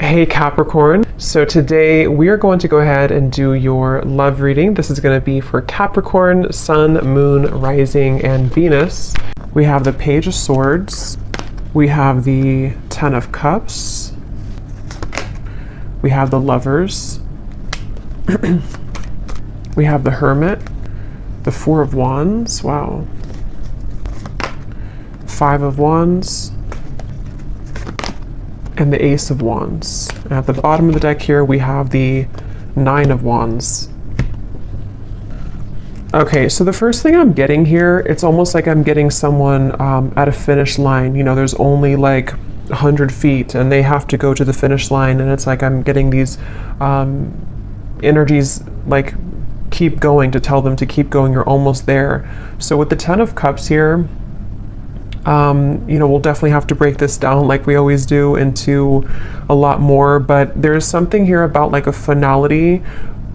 Hey Capricorn, so today we are going to go ahead and do your love reading. This is going to be for Capricorn, Sun, Moon, Rising, and Venus. We have the Page of Swords, we have the Ten of Cups, we have the Lovers, we have the Hermit, the Four of Wands, wow, Five of Wands, and the Ace of Wands. And at the bottom of the deck here, we have the Nine of Wands. Okay, so the first thing I'm getting here, it's almost like I'm getting someone at a finish line. You know, there's only like 100 feet and they have to go to the finish line, and it's like I'm getting these energies like keep going, to tell them to keep going, you're almost there. So with the Ten of Cups here, you know, we'll definitely have to break this down like we always do into a lot more, but there's something here about like a finality,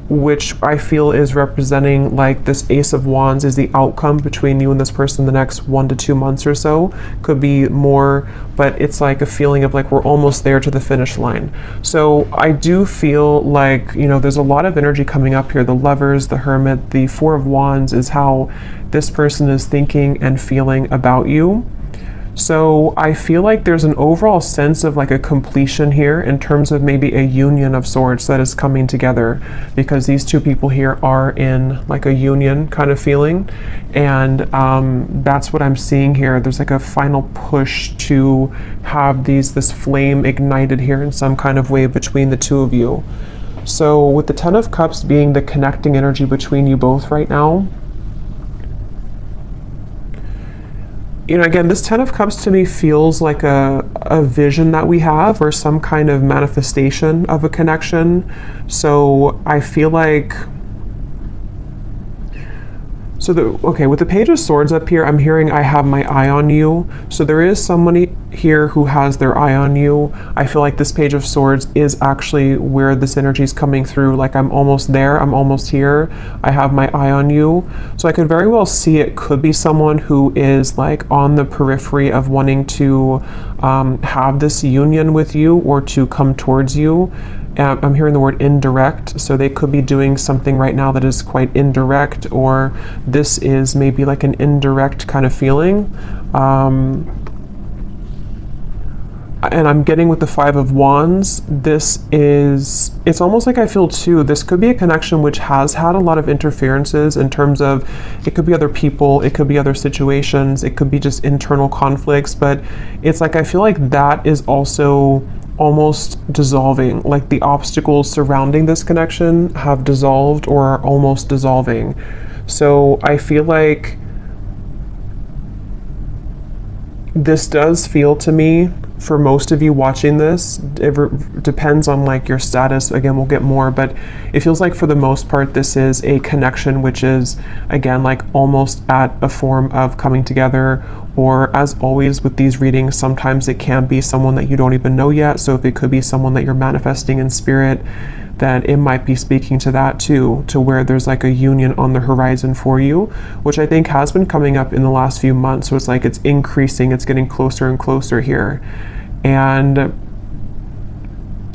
which I feel is representing like this Ace of Wands is the outcome between you and this person the next 1 to 2 months or so. Could be more, but it's like a feeling of like we're almost there to the finish line. So I do feel like, you know, there's a lot of energy coming up here. The Lovers, the Hermit, the Four of Wands is how this person is thinking and feeling about you. So I feel like there's an overall sense of like a completion here in terms of maybe a union of sorts that is coming together, because these two people here are in like a union kind of feeling, and that's what I'm seeing here. There's like a final push to have this flame ignited here in some kind of way between the two of you. So with the Ten of Cups being the connecting energy between you both right now, you know, again, this Ten of Cups to me feels like a vision that we have, or some kind of manifestation of a connection. So I feel like, okay, with the Page of Swords up here, I'm hearing I have my eye on you. So there is somebody here who has their eye on you. I feel like this Page of Swords is actually where this energy is coming through. Like I'm almost there, I'm almost here, I have my eye on you. So I could very well see it could be someone who is like on the periphery of wanting to have this union with you or to come towards you. I'm hearing the word indirect, so they could be doing something right now that is quite indirect, or this is maybe like an indirect kind of feeling. And I'm getting with the Five of Wands, it's almost like I feel too, this could be a connection which has had a lot of interferences in terms of, it could be other people, it could be other situations, it could be just internal conflicts, but it's like I feel like that is also almost dissolving, like the obstacles surrounding this connection have dissolved or are almost dissolving. So I feel like this does feel to me, for most of you watching this, it depends on like your status, again we'll get more, but it feels like for the most part this is a connection which is again like almost at a form of coming together. Or as always with these readings, sometimes it can be someone that you don't even know yet. So if it could be someone that you're manifesting in spirit, then it might be speaking to that too, to where there's like a union on the horizon for you, which I think has been coming up in the last few months. So it's like it's increasing, it's getting closer and closer here. And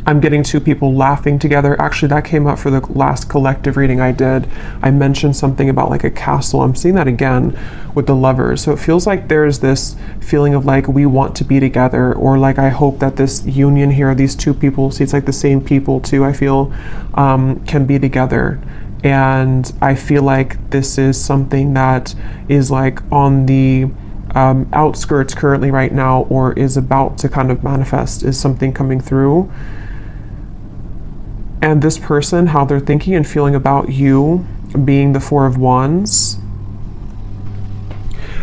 I'm getting two people laughing together. Actually, that came up for the last collective reading I did. I mentioned something about like a castle. I'm seeing that again with the Lovers. So it feels like there's this feeling of like we want to be together, or like I hope that this union here, these two people, see it's like the same people too, I feel, can be together. And I feel like this is something that is like on the outskirts currently right now, or is about to kind of manifest, is something coming through. And this person, how they're thinking and feeling about you, being the Four of Wands.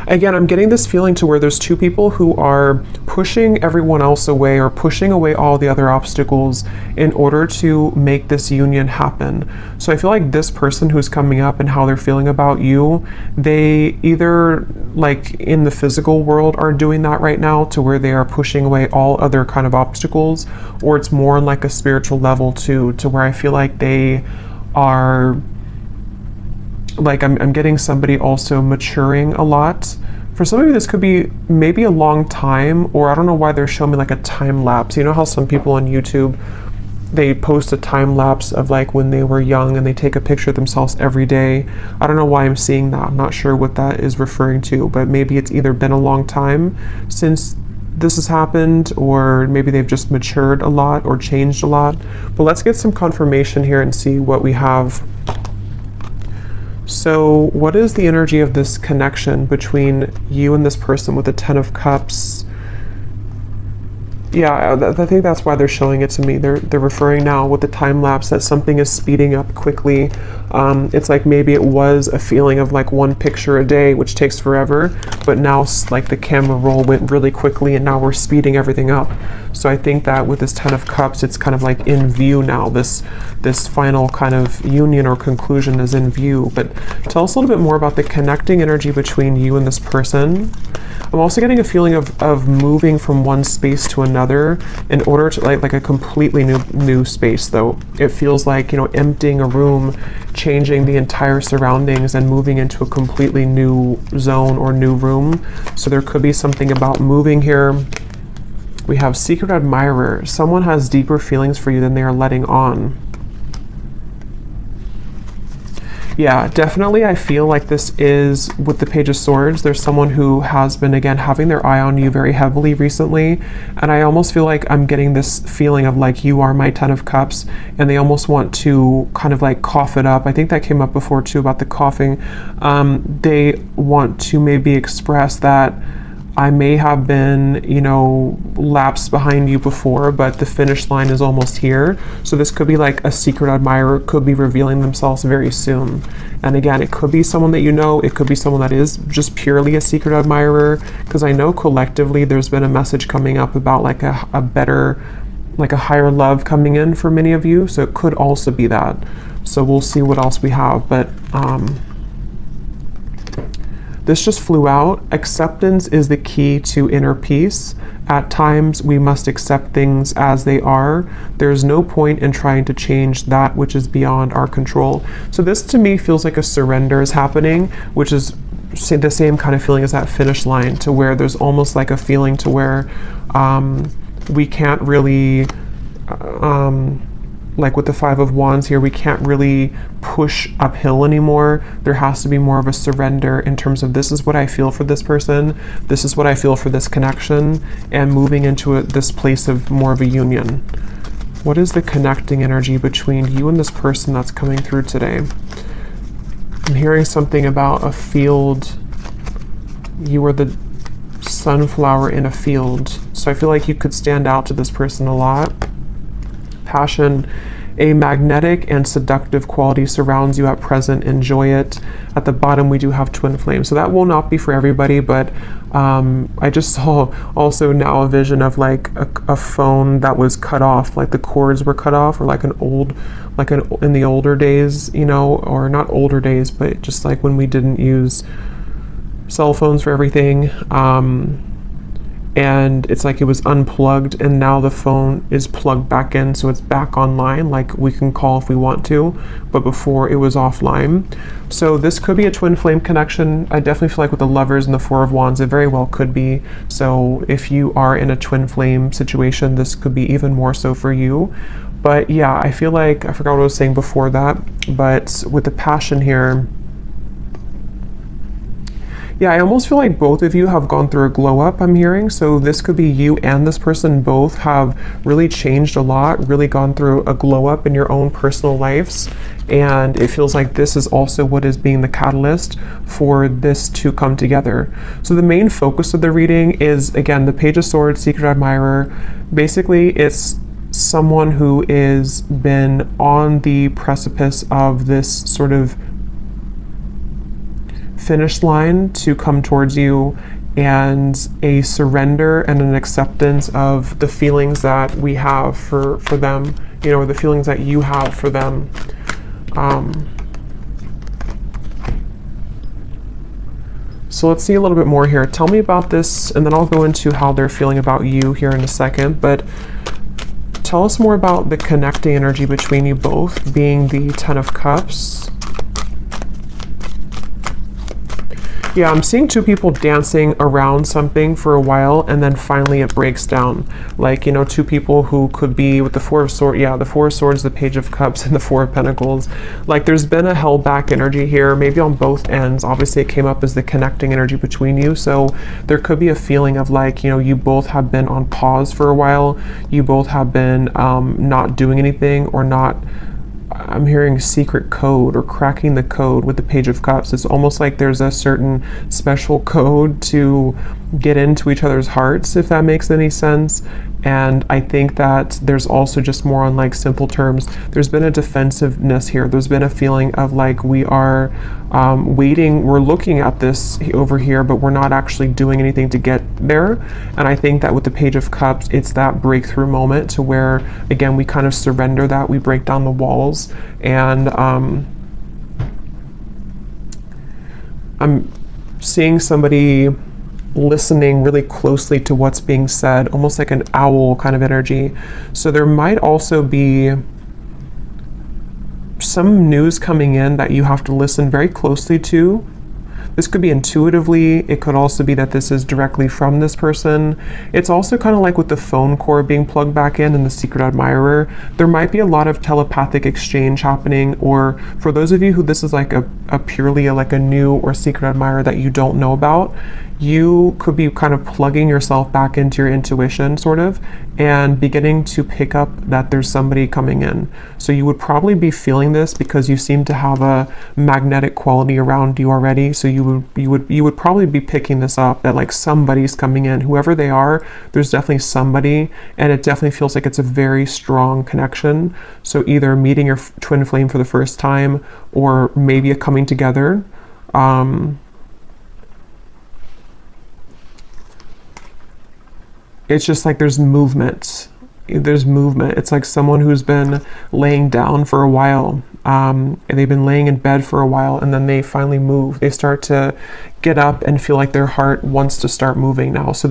Again, I'm getting this feeling to where there's two people who are pushing everyone else away, or pushing away all the other obstacles in order to make this union happen. So I feel like this person who's coming up and how they're feeling about you, they either like in the physical world are doing that right now to where they are pushing away all other kind of obstacles, or it's more on like a spiritual level too, to where I feel like they are like, I'm getting somebody also maturing a lot For some of you, this could be maybe a long time, or I don't know why they're showing me like a time lapse. You know how some people on YouTube, they post a time lapse of like when they were young and they take a picture of themselves every day. I don't know why I'm seeing that. I'm not sure what that is referring to, but maybe it's either been a long time since this has happened, or maybe they've just matured a lot or changed a lot. But let's get some confirmation here and see what we have. So what is the energy of this connection between you and this person with the Ten of Cups? Yeah, I think that's why they're showing it to me. They're referring now with the time lapse that something is speeding up quickly. It's like maybe it was a feeling of like one picture a day, which takes forever, but now like the camera roll went really quickly and now we're speeding everything up. So I think that with this Ten of Cups, it's kind of like in view now. This final kind of union or conclusion is in view. But tell us a little bit more about the connecting energy between you and this person. I'm also getting a feeling of moving from one space to another in order to like a completely new space, though. It feels like, you know, emptying a room, changing the entire surroundings and moving into a completely new zone or new room. So there could be something about moving here. We have Secret Admirer. Someone has deeper feelings for you than they are letting on. Yeah, definitely I feel like this is with the Page of Swords. There's someone who has been, again, having their eye on you very heavily recently. And I almost feel like I'm getting this feeling of like, you are my Ten of Cups. And they almost want to kind of like cough it up. I think that came up before too about the coughing. They want to maybe express that I may have been, you know, lapsed behind you before, but the finish line is almost here. So this could be like a secret admirer, could be revealing themselves very soon. And again, it could be someone that you know, it could be someone that is just purely a secret admirer, because I know collectively there's been a message coming up about like a better, like a higher love coming in for many of you. So it could also be that. So we'll see what else we have. But this just flew out. Acceptance is the key to inner peace. At times, we must accept things as they are. There's no point in trying to change that which is beyond our control. So this to me feels like a surrender is happening, which is the same kind of feeling as that finish line, to where there's almost like a feeling to where we can't really like with the Five of Wands here, we can't really push uphill anymore. There has to be more of a surrender in terms of this is what I feel for this person, this is what I feel for this connection, and moving into this place of more of a union. What is the connecting energy between you and this person that's coming through today? I'm hearing something about a field. You are the sunflower in a field. So I feel like you could stand out to this person a lot. Passion, a magnetic and seductive quality surrounds you at present. Enjoy it. At the bottom, we do have twin flames. So that will not be for everybody, but I just saw also now a vision of like a phone that was cut off, like the cords were cut off, or like in the older days, you know, or not older days, but just like when we didn't use cell phones for everything. And it's like it was unplugged and now the phone is plugged back in, so it's back online, like we can call if we want to, but before it was offline. So this could be a twin flame connection. I definitely feel like with the Lovers and the Four of Wands, it very well could be. So if you are in a twin flame situation, this could be even more so for you. But yeah, I feel like, I forgot what I was saying before that, but with the passion here, yeah, I almost feel like both of you have gone through a glow up, I'm hearing. So this could be you and this person both have really changed a lot, really gone through a glow up in your own personal lives. And it feels like this is also what is being the catalyst for this to come together. So the main focus of the reading is, again, the Page of Swords, Secret Admirer. Basically, it's someone who is been on the precipice of this sort of finish line to come towards you, and a surrender and an acceptance of the feelings that we have for them, you know, or the feelings that you have for them. So let's see a little bit more here. Tell me about this, and then I'll go into how they're feeling about you here in a second, but tell us more about the connecting energy between you both, being the Ten of Cups. Yeah, I'm seeing two people dancing around something for a while, and then finally it breaks down. Like, you know, two people who could be with the Four of Swords, yeah, the Four of Swords, the Page of Cups, and the Four of Pentacles. Like, there's been a held back energy here, maybe on both ends. Obviously, it came up as the connecting energy between you, so there could be a feeling of like, you know, you both have been on pause for a while. You both have been not doing anything, or not. I'm hearing secret code or cracking the code with the Page of Cups. It's almost like there's a certain special code to get into each other's hearts, if that makes any sense. And I think that there's also just more on like simple terms. There's been a defensiveness here. There's been a feeling of like we are waiting. We're looking at this over here, but we're not actually doing anything to get there. And I think that with the Page of Cups, it's that breakthrough moment to where, again, we kind of surrender that. We break down the walls. And I'm seeing somebody listening really closely to what's being said, almost like an owl kind of energy. So there might also be some news coming in that you have to listen very closely to. This could be intuitively. It could also be that this is directly from this person. It's also kind of like with the phone cord being plugged back in and the secret admirer. There might be a lot of telepathic exchange happening, or for those of you who this is like a purely like a new or secret admirer that you don't know about, you could be kind of plugging yourself back into your intuition sort of, and beginning to pick up that there's somebody coming in. So you would probably be feeling this because you seem to have a magnetic quality around you already. So you would probably be picking this up, that like somebody's coming in, whoever they are. There's definitely somebody, and it definitely feels like it's a very strong connection. So either meeting your twin flame for the first time, or maybe a coming together. It's just like there's movement. There's movement. It's like someone who's been laying down for a while. And they've been laying in bed for a while, and then they finally move. They start to get up and feel like their heart wants to start moving now. So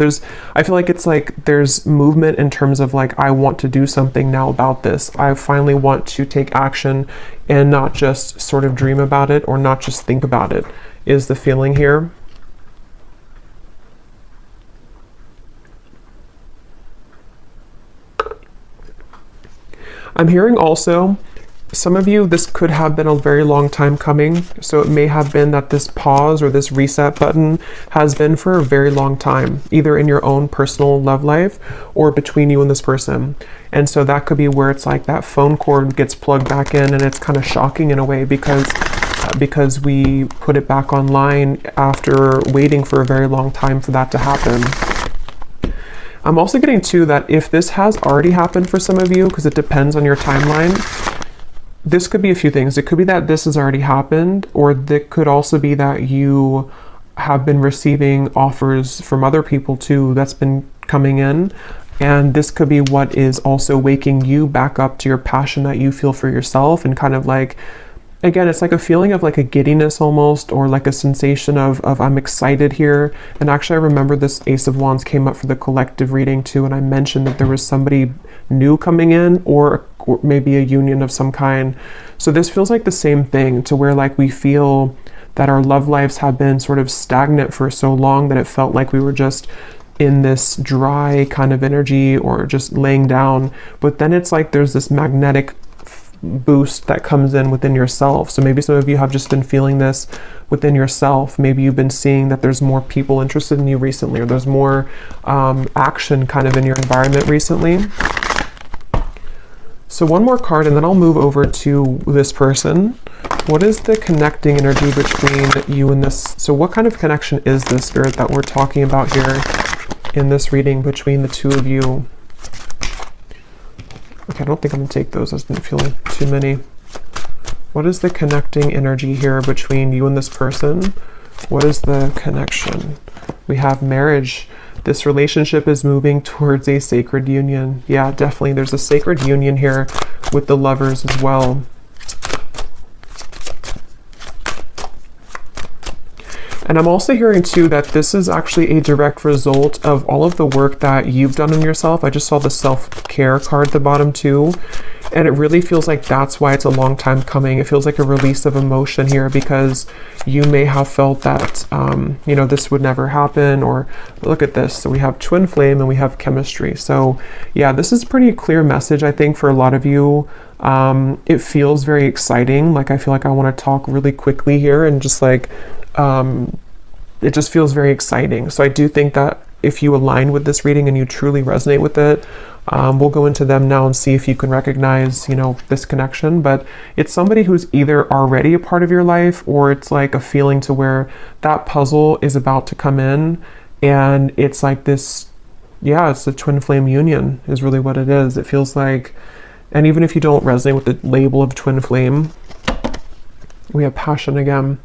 I feel like it's like there's movement in terms of like, I want to do something now about this. I finally want to take action and not just sort of dream about it, or not just think about it, is the feeling here. I'm hearing also, some of you, this could have been a very long time coming. So it may have been that this pause or this reset button has been for a very long time, either in your own personal love life or between you and this person. And so that could be where it's like that phone cord gets plugged back in, and it's kind of shocking in a way because we put it back online after waiting for a very long time for that to happen. I'm also getting too that if this has already happened for some of you, because it depends on your timeline, this could be a few things. It could be that this has already happened, or it could also be that you have been receiving offers from other people too that's been coming in. And this could be what is also waking you back up to your passion that you feel for yourself, and kind of like, again, it's like a feeling of like a giddiness almost, or like a sensation of I'm excited here. And actually, I remember this Ace of Wands came up for the collective reading too, and I mentioned that there was somebody new coming in, or maybe a union of some kind. So this feels like the same thing, to where like we feel that our love lives have been sort of stagnant for so long that it felt like we were just in this dry kind of energy, or just laying down. But then it's like there's this magnetic boost that comes in within yourself. So maybe some of you have just been feeling this within yourself. Maybe you've been seeing that there's more people interested in you recently, or there's more action kind of in your environment recently. So one more card, and then I'll move over to this person. What is the connecting energy between you and this? So what kind of connection is this, Spirit, that we're talking about here in this reading between the two of you? Okay, I don't think I'm gonna take those. I didn't feel like too many. What is the connecting energy here between you and this person? What is the connection? We have marriage. This relationship is moving towards a sacred union. Yeah, definitely. There's a sacred union here with the lovers as well. And I'm also hearing too that this is actually a direct result of all of the work that you've done on yourself. I just saw the self-care card at the bottom too. And it really feels like that's why it's a long time coming. It feels like a release of emotion here, because you may have felt that, you know, this would never happen, or look at this. So we have twin flame and we have chemistry. So yeah, this is a pretty clear message, I think, for a lot of you. It feels very exciting. Like, I feel like I want to talk really quickly here, and just like, it just feels very exciting. So I do think that if you align with this reading and you truly resonate with it, we'll go into them now and see if you can recognize, you know, this connection. But it's somebody who's either already a part of your life, or it's like a feeling to where that puzzle is about to come in, and it's like this, yeah, it's a twin flame union is really what it is. It feels like, and even if you don't resonate with the label of twin flame, we have passion again.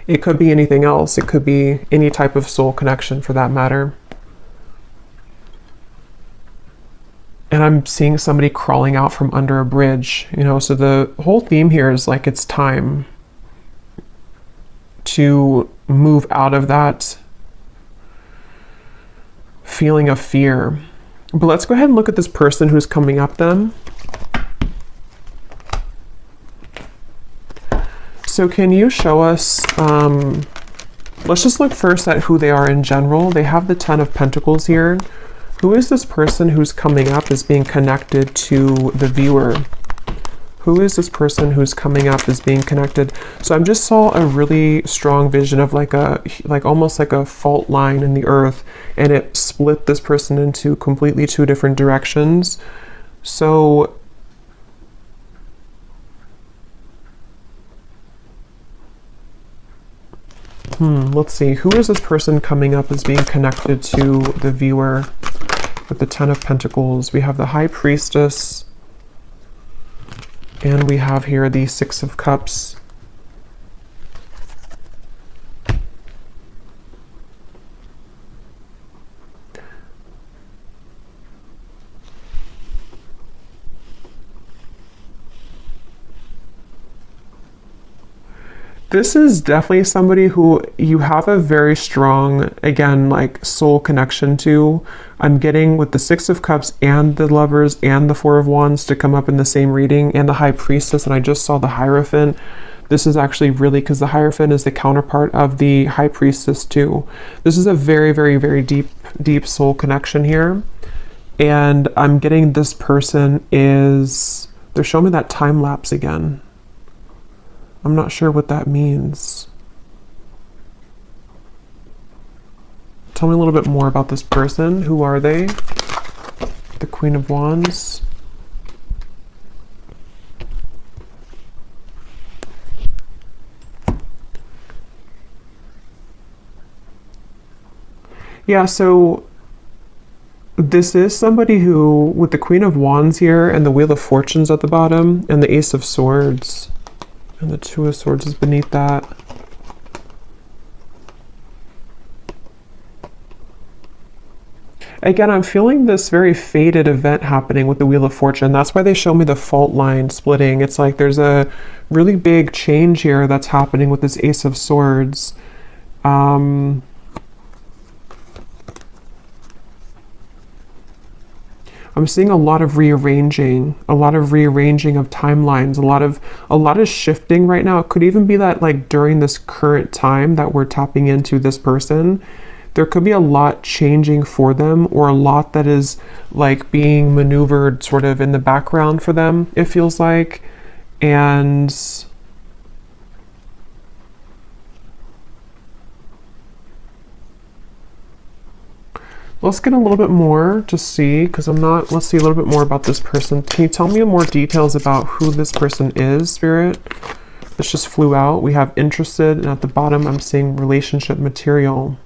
It could be anything else. It could be any type of soul connection for that matter. And I'm seeing somebody crawling out from under a bridge, you know, so the whole theme here is like, it's time to move out of that feeling of fear. But let's go ahead and look at this person who's coming up then. So can you show us, let's just look first at who they are in general. They have the 10 of Pentacles here. Who is this person who's coming up as being connected to the viewer? Who is this person who's coming up as being connected? So I just saw a really strong vision of like almost like a fault line in the earth, and it split this person into completely two different directions. So let's see, who is this person coming up as being connected to the viewer? With the 10 of Pentacles, we have the High Priestess, and we have here the 6 of Cups. This is definitely somebody who you have a very strong, again, like soul connection to. I'm getting with the 6 of Cups and the Lovers and the 4 of Wands to come up in the same reading, and the High Priestess, and I just saw the Hierophant. This is actually really, because the Hierophant is the counterpart of the High Priestess too. This is a very, very, very deep soul connection here. And I'm getting this person is, they're showing me that time lapse again. I'm not sure what that means. Tell me a little bit more about this person. Who are they? The Queen of Wands. Yeah, so this is somebody who, with the Queen of Wands here and the Wheel of Fortunes at the bottom and the Ace of Swords, and the 2 of Swords is beneath that. Again, I'm feeling this very fated event happening with the Wheel of Fortune. That's why they show me the fault line splitting. It's like there's a really big change here that's happening with this Ace of Swords. I'm seeing a lot of rearranging of timelines, a lot of shifting right now. It could even be that like during this current time that we're tapping into this person, there could be a lot changing for them, or a lot that is like being maneuvered sort of in the background for them, it feels like. And let's get a little bit more to see, because let's see a little bit more about this person. Can you tell me more details about who this person is, Spirit? This just flew out. We have interested, and at the bottom I'm seeing relationship material.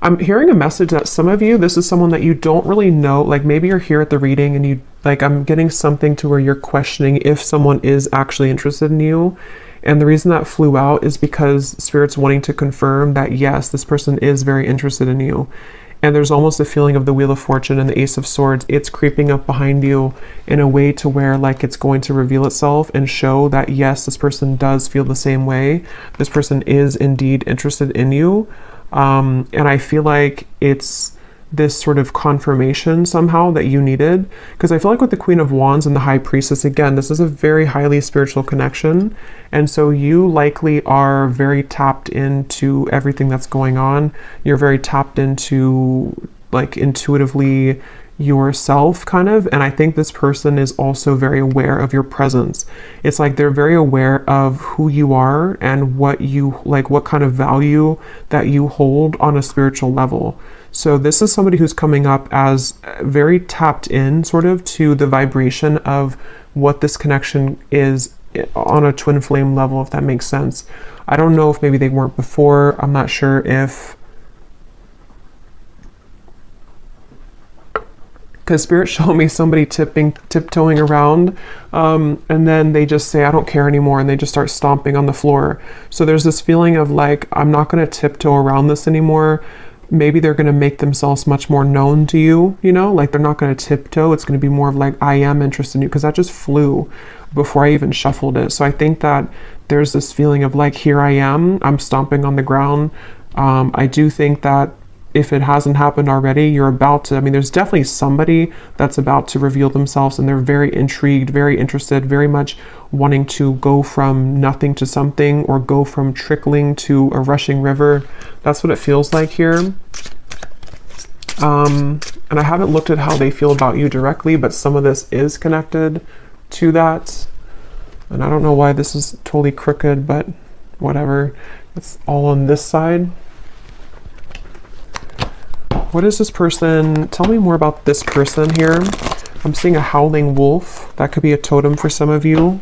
I'm hearing a message that some of you, this is someone that you don't really know, like maybe you're here at the reading and you, like, I'm getting something to where you're questioning if someone is actually interested in you. And the reason that flew out is because Spirit's wanting to confirm that yes, this person is very interested in you. And there's almost a feeling of the Wheel of Fortune and the Ace of Swords. It's creeping up behind you in a way to where like it's going to reveal itself and show that yes, this person does feel the same way. This person is indeed interested in you. And I feel like it's this sort of confirmation somehow that you needed. Because I feel like with the Queen of Wands and the High Priestess, again, this is a very highly spiritual connection. And so you likely are very tapped into everything that's going on. You're very tapped into, like, intuitively yourself, kind of. And I think this person is also very aware of your presence. It's like they're very aware of who you are and what you like, what kind of value that you hold on a spiritual level. So this is somebody who's coming up as very tapped in sort of to the vibration of what this connection is on a twin flame level, if that makes sense. I don't know if maybe they weren't before. I'm not sure if, because Spirit showed me somebody tiptoeing around, and then they just say, I don't care anymore, and they just start stomping on the floor. So there's this feeling of like, I'm not going to tiptoe around this anymore. Maybe they're going to make themselves much more known to you, you know, like they're not going to tiptoe. It's going to be more of like, I am interested in you, because that just flew before I even shuffled it. So I think that there's this feeling of like, here I am, I'm stomping on the ground. I do think that if it hasn't happened already, you're about to, I mean, there's definitely somebody that's about to reveal themselves, and they're very intrigued, very interested, very much wanting to go from nothing to something, or go from trickling to a rushing river. That's what it feels like here. And I haven't looked at how they feel about you directly, but some of this is connected to that. And I don't know why this is totally crooked, but whatever. It's all on this side. What is this person? Tell me more about this person here. I'm seeing a howling wolf. That could be a totem for some of you.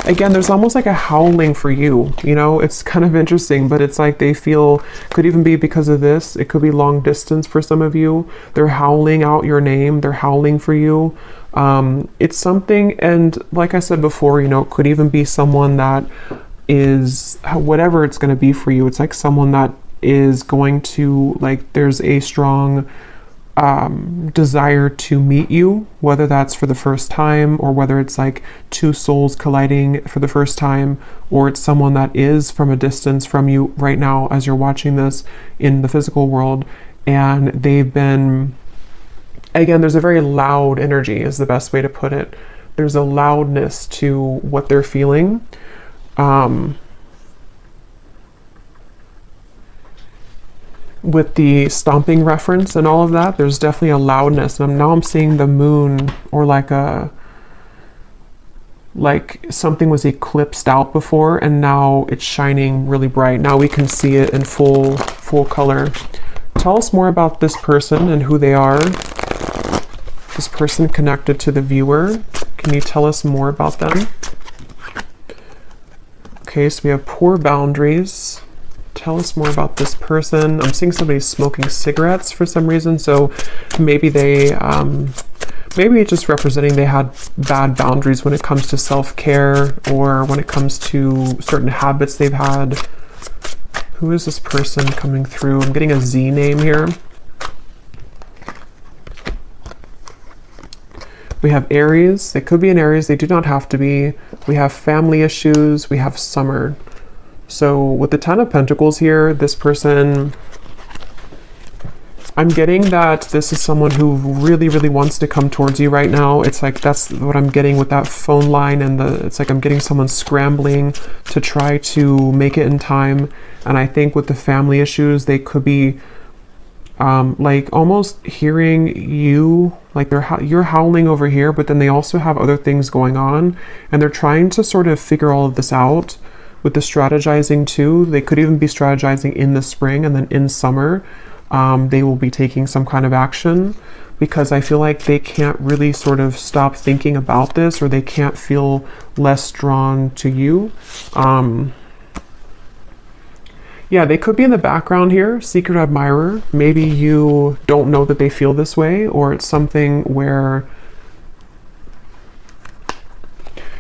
Again, there's almost like a howling for you. You know, it's kind of interesting, but it's like they feel, could even be because of this. It could be long distance for some of you. They're howling out your name. They're howling for you. It's something, and like I said before, you know, it could even be someone that is, whatever it's going to be for you. It's like someone that is going to, like, there's a strong desire to meet you, whether that's for the first time, or whether it's like two souls colliding for the first time, or it's someone that is from a distance from you right now as you're watching this in the physical world, and they've been, again, there's a very loud energy is the best way to put it. There's a loudness to what they're feeling. With the stomping reference and all of that, there's definitely a loudness. And now I'm seeing the moon, or like something was eclipsed out before, and now it's shining really bright. Now we can see it in full color. Tell us more about this person and who they are. This person connected to the viewer. Can you tell us more about them? Okay, so we have poor boundaries. Tell us more about this person. I'm seeing somebody smoking cigarettes for some reason, so maybe they, maybe it's just representing they had bad boundaries when it comes to self-care, or when it comes to certain habits they've had. Who is this person coming through? I'm getting a Z name here. We have Aries. They could be an Aries. They do not have to be. We have family issues. We have summer. So with the Ten of Pentacles here, this person, I'm getting that this is someone who really, really wants to come towards you right now. It's like, that's what I'm getting with that phone line, and it's like I'm getting someone scrambling to try to make it in time. And I think with the family issues, they could be like almost hearing you, like you're howling over here, but then they also have other things going on, and they're trying to sort of figure all of this out. With the strategizing too, they could even be strategizing in the spring, and then in summer they will be taking some kind of action, because I feel like they can't really sort of stop thinking about this, or they can't feel less drawn to you. Yeah, they could be in the background here, secret admirer. Maybe you don't know that they feel this way, or it's something where,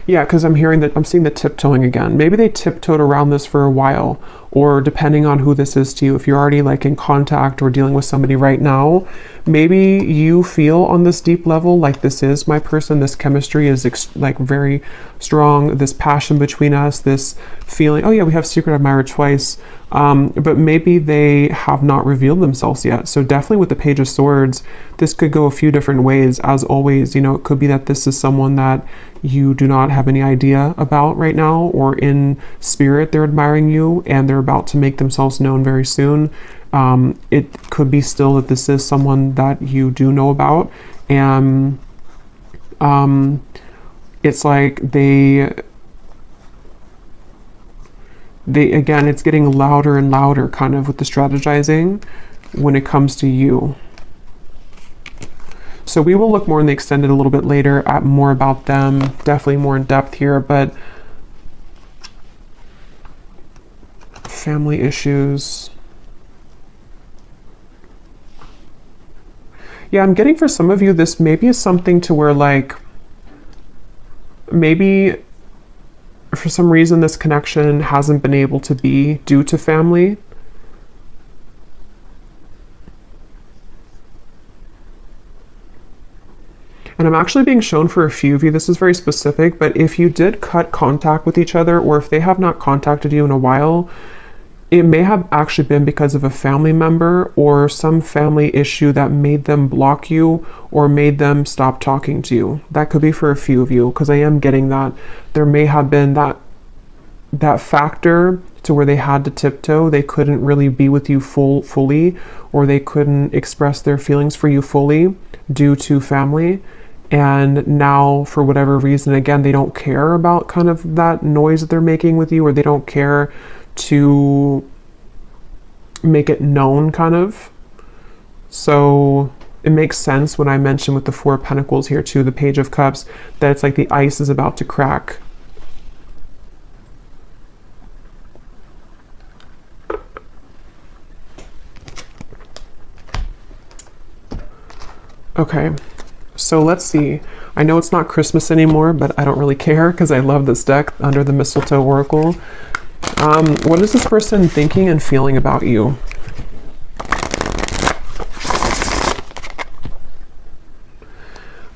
yeah, because I'm seeing the tiptoeing again. Maybe they tiptoed around this for a while, or depending on who this is to you, if you're already like in contact or dealing with somebody right now, maybe you feel on this deep level like this is my person, this chemistry is like very strong, this passion between us, this feeling, oh yeah, we have secret admirer twice, but maybe they have not revealed themselves yet. So definitely with the Page of Swords, this could go a few different ways. As always, you know, it could be that this is someone that you do not have any idea about right now, or in spirit they're admiring you and they're about to make themselves known very soon. It could be still that this is someone that you do know about, and it's like they again, it's getting louder and louder kind of with the strategizing when it comes to you. So we will look more in the extended a little bit later at more about them, definitely more in depth here, but family issues. Yeah, I'm getting for some of you, this maybe is something to where like, maybe for some reason this connection hasn't been able to be due to family. And I'm actually being shown for a few of you, this is very specific, but if you did cut contact with each other, or if they have not contacted you in a while, it may have actually been because of a family member or some family issue that made them block you or made them stop talking to you. That could be for a few of you, because I am getting that there may have been that factor to where they had to tiptoe. They couldn't really be with you fully, or they couldn't express their feelings for you fully due to family. And now, for whatever reason, again, they don't care about kind of that noise that they're making with you, or they don't care to make it known kind of. So it makes sense when I mention with the Four of Pentacles here too, the Page of Cups, that it's like the ice is about to crack. Okay, so let's see. I know it's not Christmas anymore, but I don't really care because I love this deck, Under the Mistletoe Oracle. What is this person thinking and feeling about you?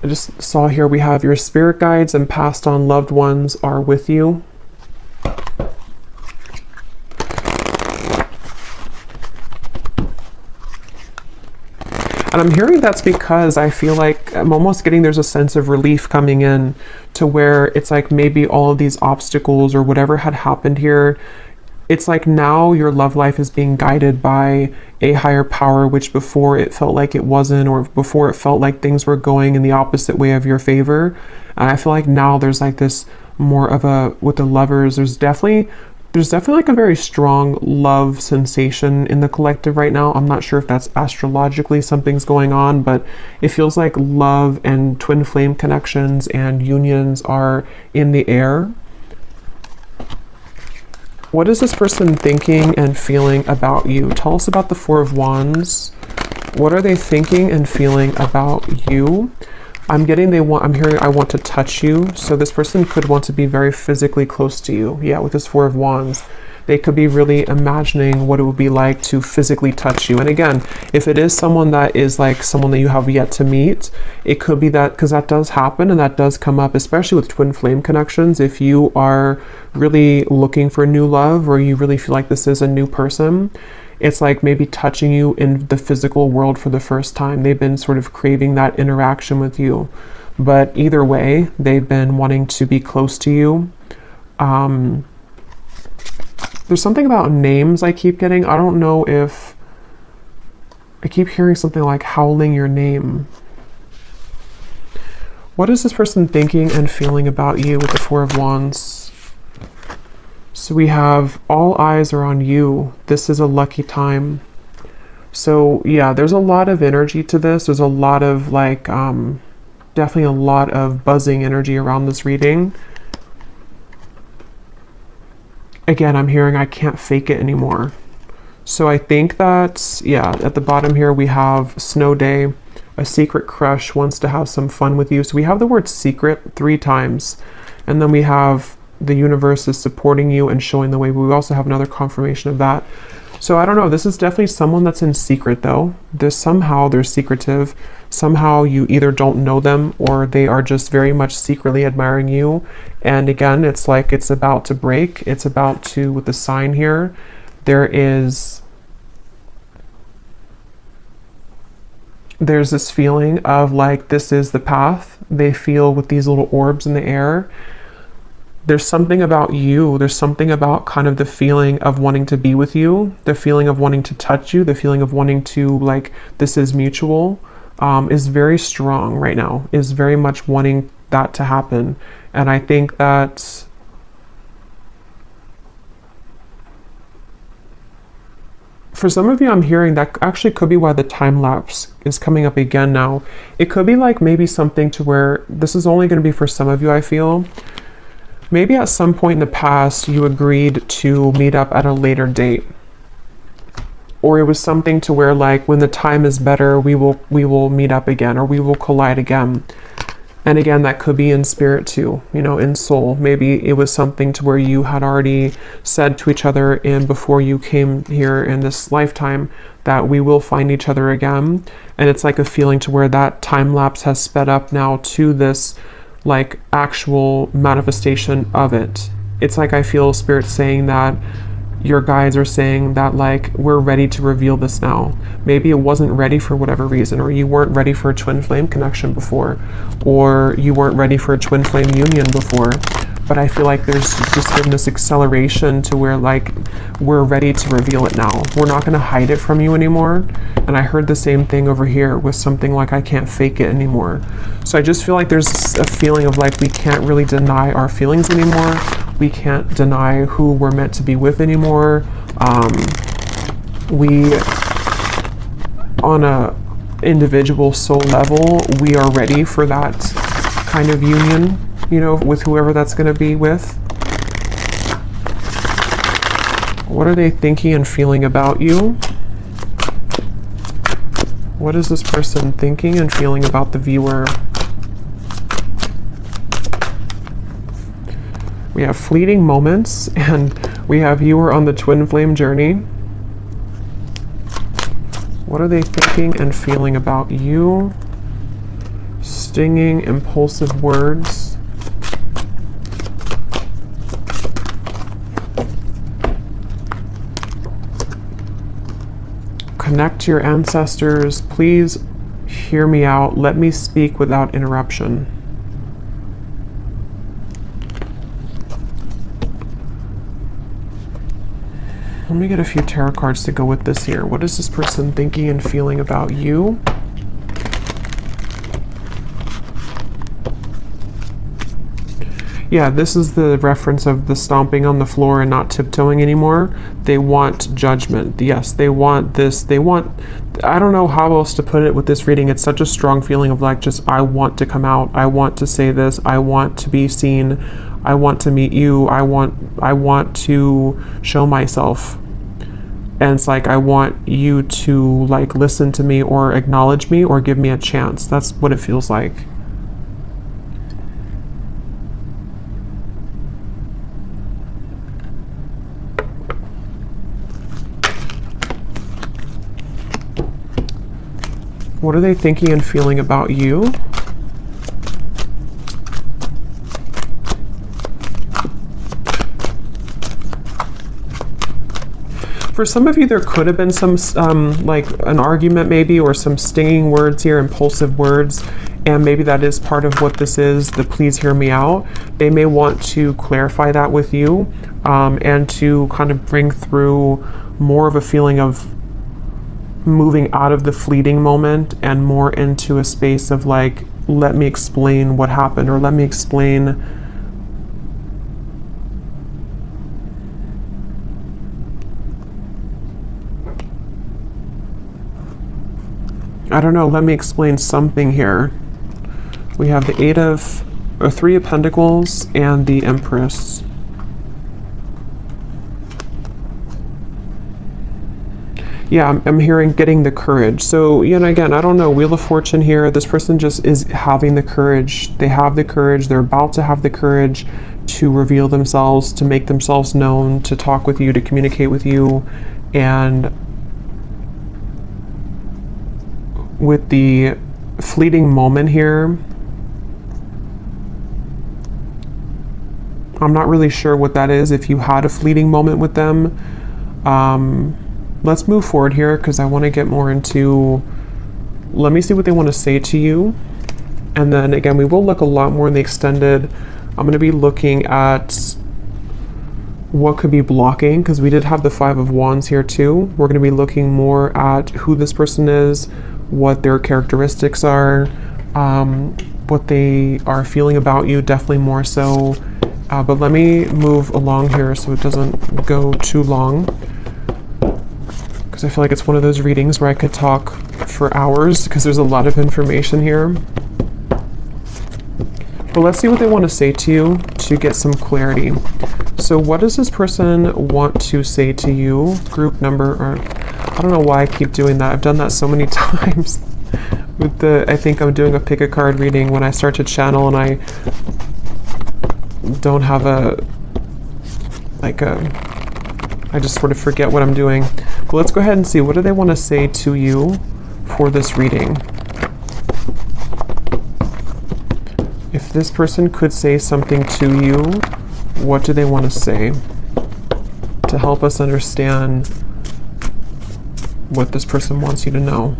I just saw here we have your spirit guides and passed on loved ones are with you. And I'm hearing that's because I feel like I'm almost getting there's a sense of relief coming in to where it's like maybe all of these obstacles or whatever had happened here, it's like now your love life is being guided by a higher power, which before it felt like it wasn't, or before it felt like things were going in the opposite way of your favor. And I feel like now there's like this more of a, with the lovers, there's definitely like a very strong love sensation in the collective right now. I'm not sure if that's astrologically something's going on, but it feels like love and twin flame connections and unions are in the air. What is this person thinking and feeling about you? Tell us about the Four of Wands. What are they thinking and feeling about you? I'm hearing I want to touch you. So this person could want to be very physically close to you. Yeah, with this Four of Wands. They could be really imagining what it would be like to physically touch you. And again, if it is someone that is like someone that you have yet to meet, it could be that, because that does happen and that does come up, especially with twin flame connections. If you are really looking for new love, or you really feel like this is a new person, it's like maybe touching you in the physical world for the first time. They've been sort of craving that interaction with you. But either way, they've been wanting to be close to you. There's something about names I keep getting. I don't know if... I keep hearing something like howling your name. What is this person thinking and feeling about you with the Four of Wands? So we have all eyes are on you. This is a lucky time. So yeah, there's a lot of energy to this. There's a lot of like, definitely a lot of buzzing energy around this reading. Again, I'm hearing I can't fake it anymore. So I think that, yeah, at the bottom here we have snow day, a secret crush wants to have some fun with you. So we have the word secret 3 times. And then we have the universe is supporting you and showing the way. But we also have another confirmation of that. So I don't know, this is definitely someone that's in secret though. Somehow they're secretive. Somehow you either don't know them or they are just very much secretly admiring you. And again, it's like it's about to break. It's about to, with the sign here, there's this feeling of like, this is the path. They feel with these little orbs in the air. There's something about you. There's something about kind of the feeling of wanting to be with you, the feeling of wanting to touch you, the feeling of wanting to, like, this is mutual, is very strong right now, is very much wanting that to happen. And I think that for some of you, I'm hearing that actually could be why the time lapse is coming up again now. It could be like maybe something to where this is only going to be for some of you, I feel. Maybe at some point in the past, you agreed to meet up at a later date. Or it was something to where like, when the time is better, we will meet up again, or we will collide again. And again, that could be in spirit too, you know, in soul. Maybe it was something to where you had already said to each other in before you came here in this lifetime that we will find each other again. And it's like a feeling to where that time lapse has sped up now to this like actual manifestation of it. It's like I feel spirit saying that your guides are saying that like, we're ready to reveal this now. Maybe it wasn't ready for whatever reason, or you weren't ready for a twin flame connection before, or you weren't ready for a twin flame union before. But I feel like there's just been this acceleration to where like, we're ready to reveal it now. We're not going to hide it from you anymore. And I heard the same thing over here with something like, I can't fake it anymore. So I just feel like there's a feeling of like, we can't really deny our feelings anymore. We can't deny who we're meant to be with anymore. We, on a individual soul level, we are ready for that kind of union, you know, with whoever that's going to be with. What are they thinking and feeling about you? What is this person thinking and feeling about the viewer? We have fleeting moments, and we have viewer on the twin flame journey. What are they thinking and feeling about you? Stinging, impulsive words. Connect to your ancestors. Please hear me out. Let me speak without interruption. Let me get a few tarot cards to go with this here. What is this person thinking and feeling about you? Yeah, this is the reference of the stomping on the floor and not tiptoeing anymore. They want judgment. Yes, they want this. They want, I don't know how else to put it with this reading. It's such a strong feeling of like, just, I want to come out. I want to say this. I want to be seen. I want to meet you. I want to show myself. And it's like, I want you to like listen to me or acknowledge me or give me a chance. That's what it feels like. What are they thinking and feeling about you? For some of you, there could have been some, like an argument maybe, or some stinging words here, impulsive words, and maybe that is part of what this is, the please hear me out. They may want to clarify that with you, and to kind of bring through more of a feeling of moving out of the fleeting moment and more into a space of like, let me explain what happened, or let me explain I don't know, let me explain something here. We have the Three of Pentacles and the Empress. Yeah, I'm hearing getting the courage. So, you know, again, I don't know, Wheel of Fortune here. This person just is having the courage. They have the courage. They're about to have the courage to reveal themselves, to make themselves known, to talk with you, to communicate with you. And with the fleeting moment here, I'm not really sure what that is. If you had a fleeting moment with them, Let's move forward here because I want to get more into, let me see what they want to say to you. And then again, we will look a lot more in the extended. I'm going to be looking at what could be blocking, because we did have the Five of Wands here too. We're going to be looking more at who this person is, what their characteristics are, what they are feeling about you, definitely more so. But let me move along here so it doesn't go too long, because I feel like it's one of those readings where I could talk for hours because there's a lot of information here. But let's see what they want to say to you to get some clarity. So what does this person want to say to you? Group number, or I don't know why I keep doing that. I've done that so many times. With the, I think I'm doing a pick a card reading when I start to channel and I don't have I just sort of forget what I'm doing. But let's go ahead and see, what do they want to say to you for this reading? If this person could say something to you, what do they want to say to help us understand what this person wants you to know?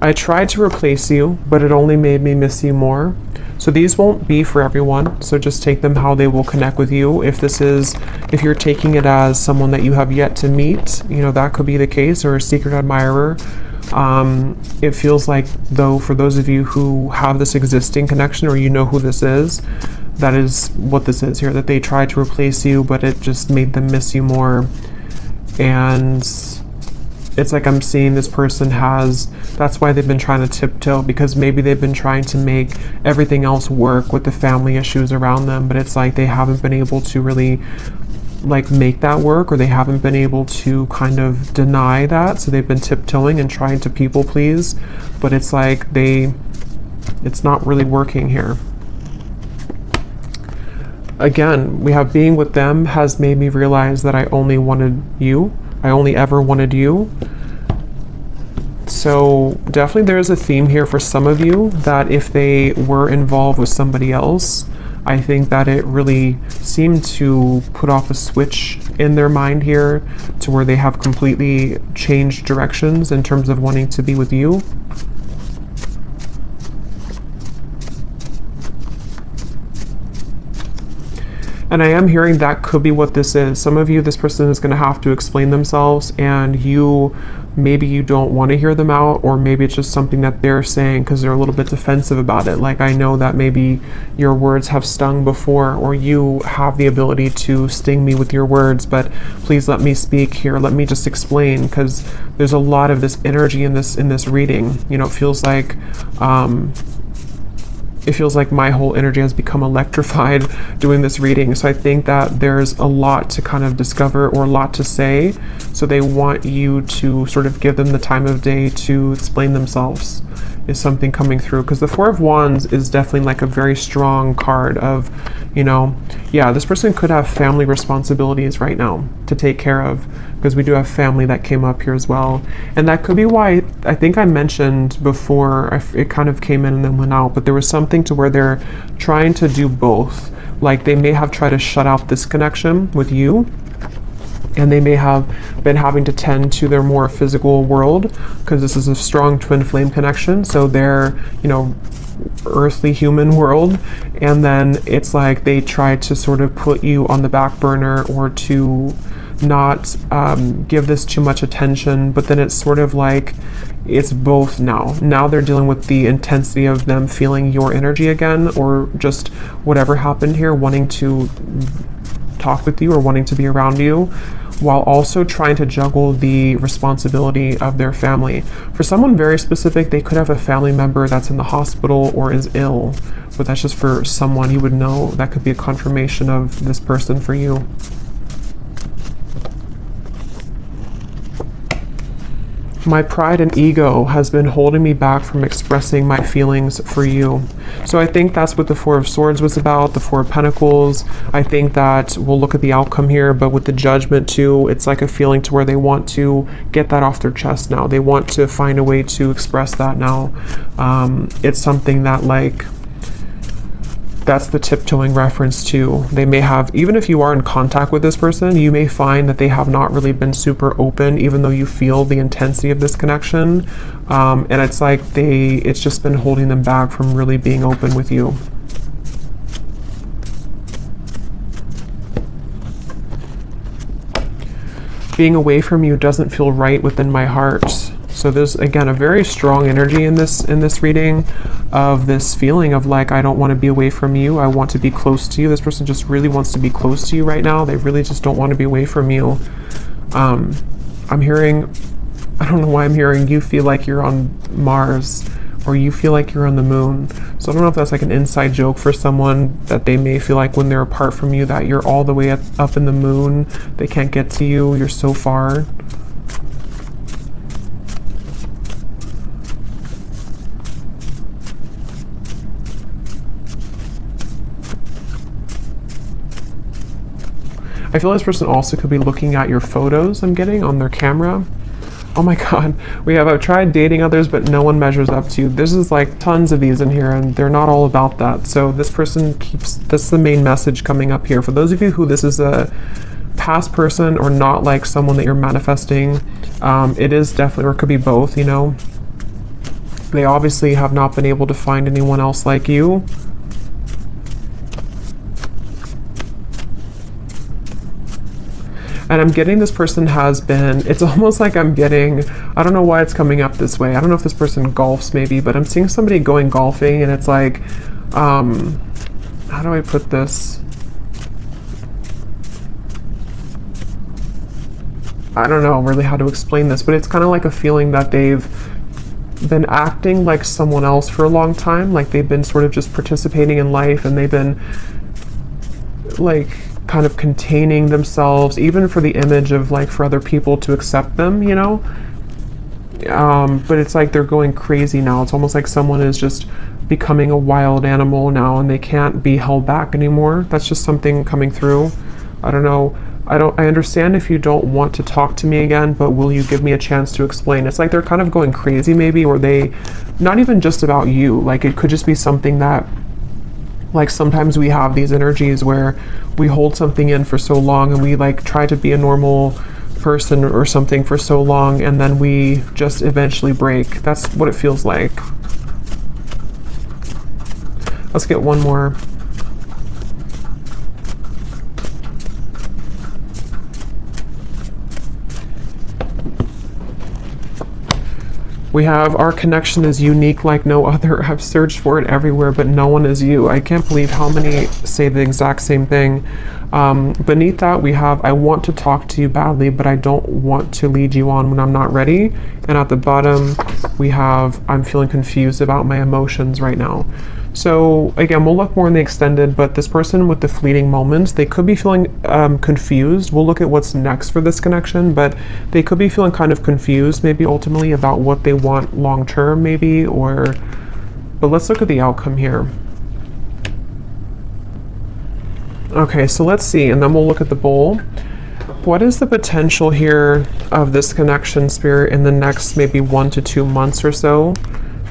I tried to replace you, but it only made me miss you more. So these won't be for everyone, so just take them how they will connect with you. If you're taking it as someone that you have yet to meet, you know, that could be the case, or a secret admirer. It feels like, though, for those of you who have this existing connection, or you know who this is, that is what this is here, that they tried to replace you, but it just made them miss you more. And it's like I'm seeing this person has, that's why they've been trying to tiptoe, because maybe they've been trying to make everything else work with the family issues around them, but it's like they haven't been able to really like make that work, or they haven't been able to kind of deny that. So they've been tiptoeing and trying to people please, but it's like it's not really working here. Again, we have being with them has made me realize that I only wanted you. I only ever wanted you. So definitely there is a theme here for some of you that if they were involved with somebody else, I think that it really seemed to put off a switch in their mind here to where they have completely changed directions in terms of wanting to be with you. And I am hearing that could be what this is. Some of you, this person is going to have to explain themselves, and maybe you don't want to hear them out, or maybe it's just something that they're saying because they're a little bit defensive about it. Like, I know that maybe your words have stung before, or you have the ability to sting me with your words, but please let me speak here. Let me just explain, because there's a lot of this energy in this reading. You know, it feels like my whole energy has become electrified doing this reading. So I think that there's a lot to kind of discover, or a lot to say. So they want you to sort of give them the time of day to explain themselves, is something coming through. Because the Four of Wands is definitely like a very strong card of, you know, yeah, this person could have family responsibilities right now to take care of, because we do have family that came up here as well. And that could be why, I think I mentioned before, it kind of came in and then went out, but there was something to where they're trying to do both. Like, they may have tried to shut out this connection with you, and they may have been having to tend to their more physical world, because this is a strong twin flame connection. So they're, you know, earthly human world, and then it's like they try to sort of put you on the back burner, or to not give this too much attention. But then it's sort of like it's both now they're dealing with the intensity of them feeling your energy again, or just whatever happened here, wanting to talk with you or wanting to be around you, while also trying to juggle the responsibility of their family. For someone very specific, they could have a family member that's in the hospital or is ill, but that's just for someone you would know. That could be a confirmation of this person for you. My pride and ego has been holding me back from expressing my feelings for you. So I think that's what the Four of Swords was about, the Four of Pentacles. I think that we'll look at the outcome here, but with the Judgment too, it's like a feeling to where they want to get that off their chest now. They want to find a way to express that now. It's something that, like, that's the tiptoeing reference to. They may have, even if you are in contact with this person, you may find that they have not really been super open, even though you feel the intensity of this connection. And it's like it's just been holding them back from really being open with you. Being away from you doesn't feel right within my heart. So there's, again, a very strong energy in this reading of this feeling of like, I don't want to be away from you. I want to be close to you. This person just really wants to be close to you right now. They really just don't want to be away from you. I'm hearing, I don't know why I'm hearing you feel like you're on Mars, or you feel like you're on the moon. So I don't know if that's like an inside joke for someone, that they may feel like when they're apart from you that you're all the way up in the moon. They can't get to you. You're so far. I feel this person also could be looking at your photos I'm getting on their camera. Oh my God, I've tried dating others, but no one measures up to you. This is like tons of these in here, and they're not all about that. So this person that's the main message coming up here. For those of you who this is a past person or not like someone that you're manifesting, it is definitely, or it could be both, you know. They obviously have not been able to find anyone else like you. And I'm getting this person has been, it's almost like I'm getting, I don't know why it's coming up this way. I don't know if this person golfs maybe, but I'm seeing somebody going golfing, and it's like, how do I put this? I don't know really how to explain this, but it's kind of like a feeling that they've been acting like someone else for a long time. Like they've been sort of just participating in life, and they've been like kind of containing themselves, even for the image of like for other people to accept them, you know. But it's like they're going crazy now. It's almost like someone is just becoming a wild animal now, and they can't be held back anymore. That's just something coming through. I don't know. I understand if you don't want to talk to me again, but will you give me a chance to explain? It's like they're kind of going crazy maybe, or they, not even just about you, like it could just be something that, like sometimes we have these energies where we hold something in for so long, and we like try to be a normal person or something for so long, and then we just eventually break. That's what it feels like. Let's get one more. We have, our connection is unique like no other. I've searched for it everywhere, but no one is you. I can't believe how many say the exact same thing. Beneath that, we have, I want to talk to you badly, but I don't want to lead you on when I'm not ready. And at the bottom, we have, I'm feeling confused about my emotions right now. So again, we'll look more in the extended, but this person with the fleeting moments, they could be feeling confused. We'll look at what's next for this connection, but they could be feeling kind of confused, maybe ultimately about what they want long-term maybe, but let's look at the outcome here. Okay, so let's see, and then we'll look at the bowl. What is the potential here of this connection, Spirit, in the next maybe 1 to 2 months or so?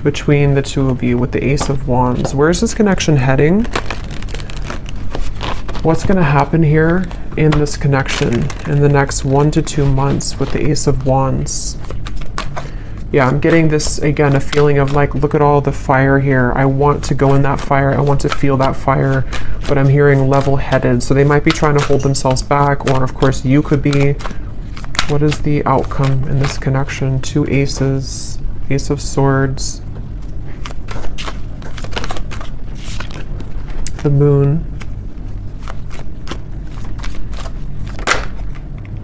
Between the two of you with the Ace of Wands. Where is this connection heading? What's going to happen here in this connection in the next 1 to 2 months with the Ace of Wands? Yeah, I'm getting this, again, a feeling of like, look at all the fire here. I want to go in that fire. I want to feel that fire, but I'm hearing level-headed. So they might be trying to hold themselves back, or of course you could be. What is the outcome in this connection? 2 aces, Ace of Swords, the Moon,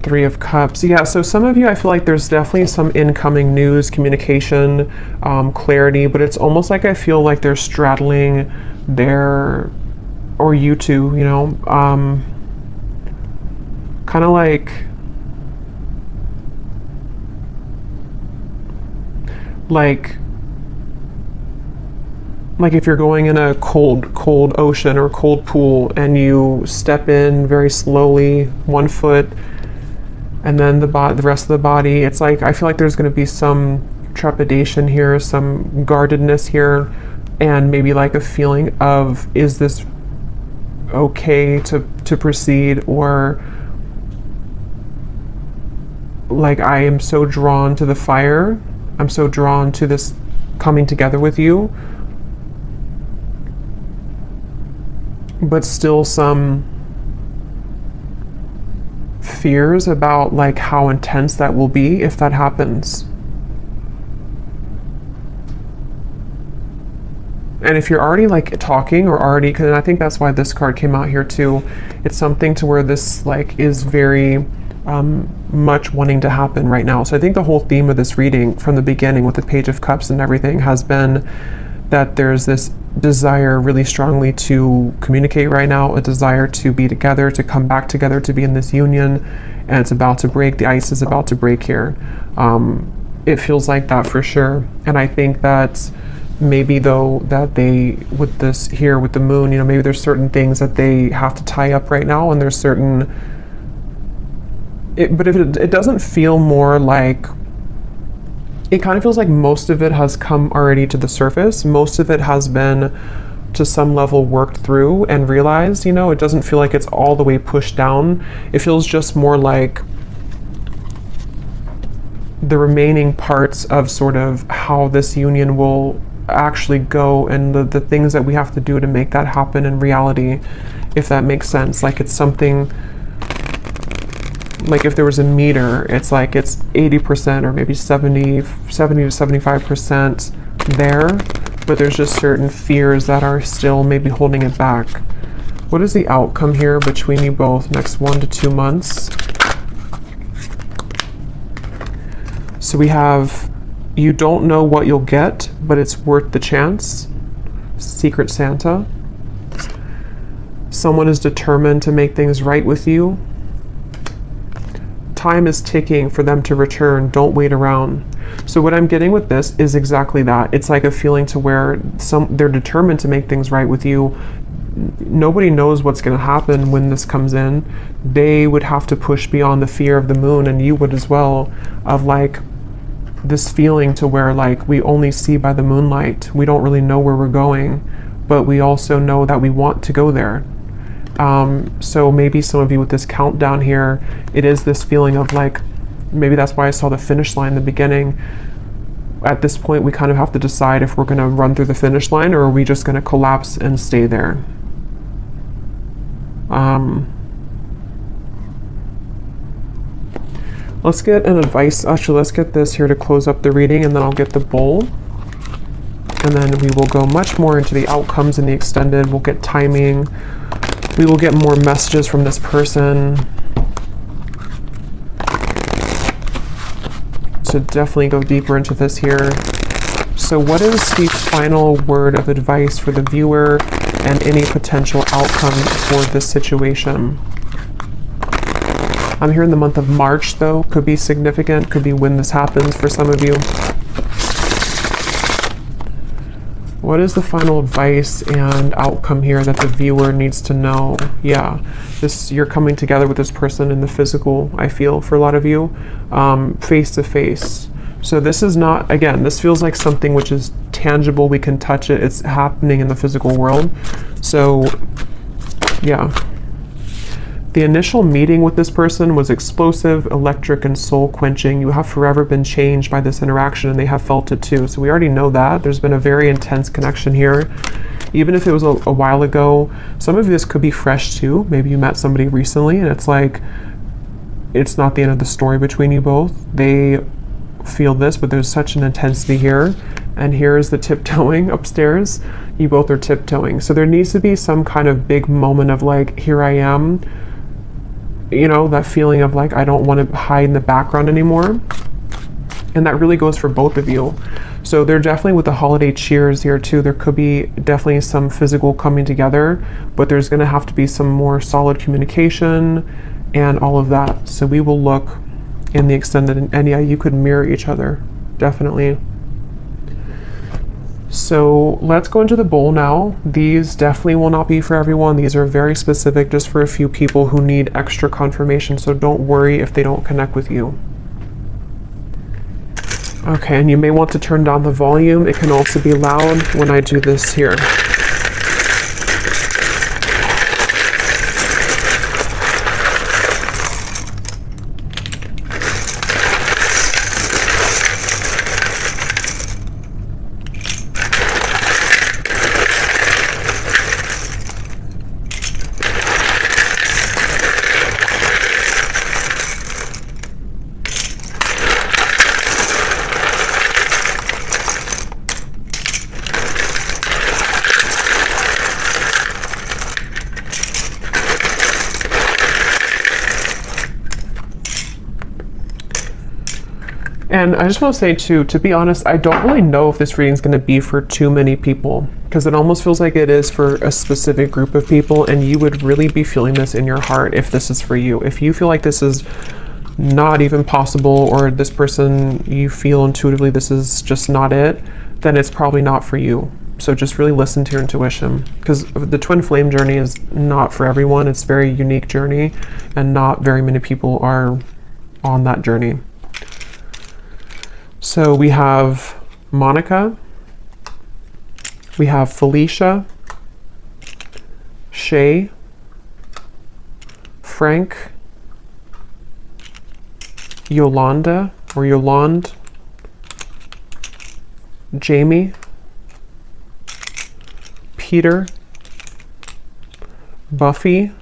3 of Cups. Yeah, so some of you, I feel like there's definitely some incoming news, communication, clarity, but it's almost like I feel like they're straddling their, or you two, you know, kind of like, like if you're going in a cold ocean or cold pool and you step in very slowly, 1 foot, and then the rest of the body, it's like, I feel like there's going to be some trepidation here, some guardedness here, and maybe like a feeling of, is this okay to proceed, or like, I am so drawn to the fire, I'm so drawn to this coming together with you, but still some fears about like how intense that will be if that happens. And if you're already like talking or already, because I think that's why this card came out here too, it's something to where this like is very much wanting to happen right now. So I think the whole theme of this reading from the beginning with the Page of Cups and everything has been that there's this desire really strongly to communicate right now, a desire to be together, to come back together, to be in this union, and it's about to break. The ice is about to break here. It feels like that for sure. And I think that maybe though that they, with this here with the moon, you know, maybe there's certain things that they have to tie up right now, and there's certain, but if it doesn't feel more like, it kind of feels like most of it has come already to the surface. Most of it has been to some level worked through and realized, you know, it doesn't feel like it's all the way pushed down. It feels just more like the remaining parts of sort of how this union will actually go, and the things that we have to do to make that happen in reality, if that makes sense. Like, it's something, like if there was a meter, it's like it's 80% or maybe 70 to 75% there, but there's just certain fears that are still maybe holding it back. What is the outcome here between you both next 1 to 2 months? So we have, you don't know what you'll get, but it's worth the chance. Secret Santa. Someone is determined to make things right with you. Time is ticking for them to return. Don't wait around. So what I'm getting with this is exactly that. It's like a feeling to where they're determined to make things right with you. Nobody knows what's going to happen when this comes in. They would have to push beyond the fear of the moon, and you would as well, of like this feeling to where like we only see by the moonlight. We don't really know where we're going, but we also know that we want to go there. So maybe some of you with this countdown here, it is this feeling of like, maybe that's why I saw the finish line in the beginning. At this point, we kind of have to decide if we're going to run through the finish line, or are we just going to collapse and stay there. Let's get an advice. Actually, let's get this here to close up the reading, and then I'll get the bowl. And then we will go much more into the outcomes in the extended. We'll get timing. We will get more messages from this person. So definitely go deeper into this here. So what is the final word of advice for the viewer and any potential outcome for this situation? I'm here in the month of March though. Could be significant, could be when this happens for some of you. What is the final advice and outcome here that the viewer needs to know? Yeah, you're coming together with this person in the physical, I feel, for a lot of you, face to face. So this is not, again, this feels like something which is tangible, we can touch it, it's happening in the physical world. So, yeah. The initial meeting with this person was explosive, electric, and soul-quenching. You have forever been changed by this interaction, and they have felt it too. So we already know that. There's been a very intense connection here. Even if it was a while ago, some of this could be fresh too. Maybe you met somebody recently, and it's like, it's not the end of the story between you both. They feel this, but there's such an intensity here. And here is the tiptoeing upstairs. You both are tiptoeing. So there needs to be some kind of big moment of like, here I am. You know, that feeling of like, I don't want to hide in the background anymore. And that really goes for both of you. So they're definitely with the holiday cheers here too. There could be definitely some physical coming together, but there's going to have to be some more solid communication and all of that. So we will look in the extended, and yeah, you could mirror each other, definitely. So let's go into the bowl now. These definitely will not be for everyone. These are very specific just for a few people who need extra confirmation, so don't worry if they don't connect with you. Okay, and you may want to turn down the volume. It can also be loud when I do this here. And I just want to say too, to be honest, I don't really know if this reading is going to be for too many people, because it almost feels like it is for a specific group of people, and you would really be feeling this in your heart if this is for you. If you feel like this is not even possible, or this person, you feel intuitively this is just not it, then it's probably not for you. So just really listen to your intuition, because the twin flame journey is not for everyone. It's a very unique journey, and not very many people are on that journey. So we have Monica, we have Felicia, Shay, Frank, Yolanda or Yolande, Jamie, Peter, Buffy,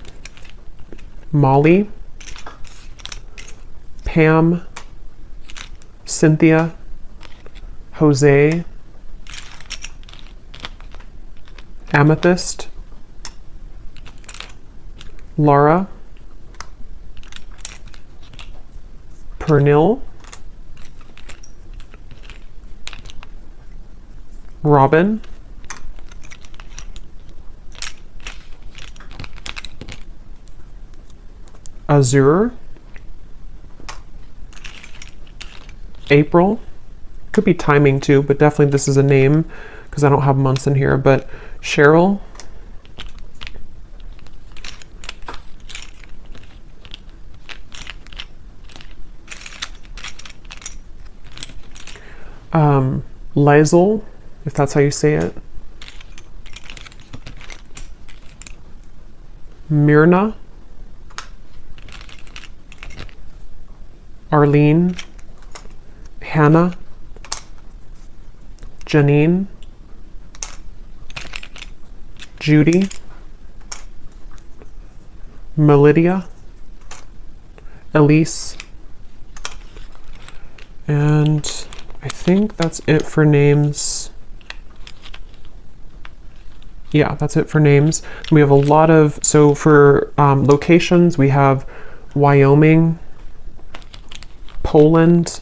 Molly, Pam, Cynthia, Jose, Amethyst, Laura, Pernil, Robin, Azure, April, could be timing too, but definitely this is a name because I don't have months in here, but Cheryl, Lizel, if that's how you say it, Myrna, Arlene, Hannah, Janine, Judy, Melidia, Elise, and I think that's it for names. Yeah, that's it for names. We have a lot of, so for locations, we have Wyoming, Poland,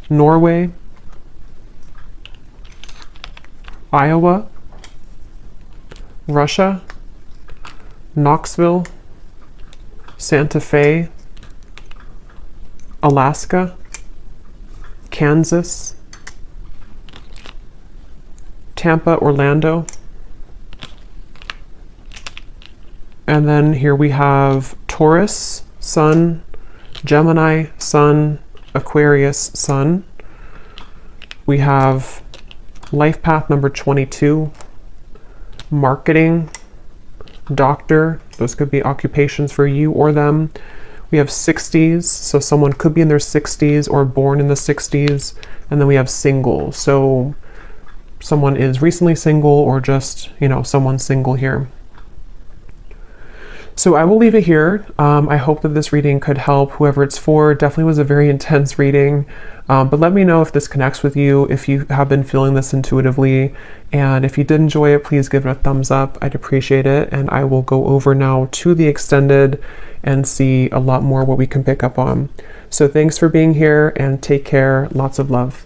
Norway, Iowa, Russia, Knoxville, Santa Fe, Alaska, Kansas, Tampa, Orlando, and then here we have Taurus, Sun, Gemini, Sun, Aquarius, Sun. We have life path number 22, marketing, doctor, those could be occupations for you or them. We have 60s, so someone could be in their 60s or born in the 60s. And then we have single, so someone is recently single or just, you know, someone single here. So I will leave it here. I hope that this reading could help whoever it's for. It definitely was a very intense reading, but let me know if this connects with you, if you have been feeling this intuitively, and if you did enjoy it, please give it a thumbs up. I'd appreciate it, and I will go over now to the extended and see a lot more what we can pick up on. So thanks for being here, and take care. Lots of love.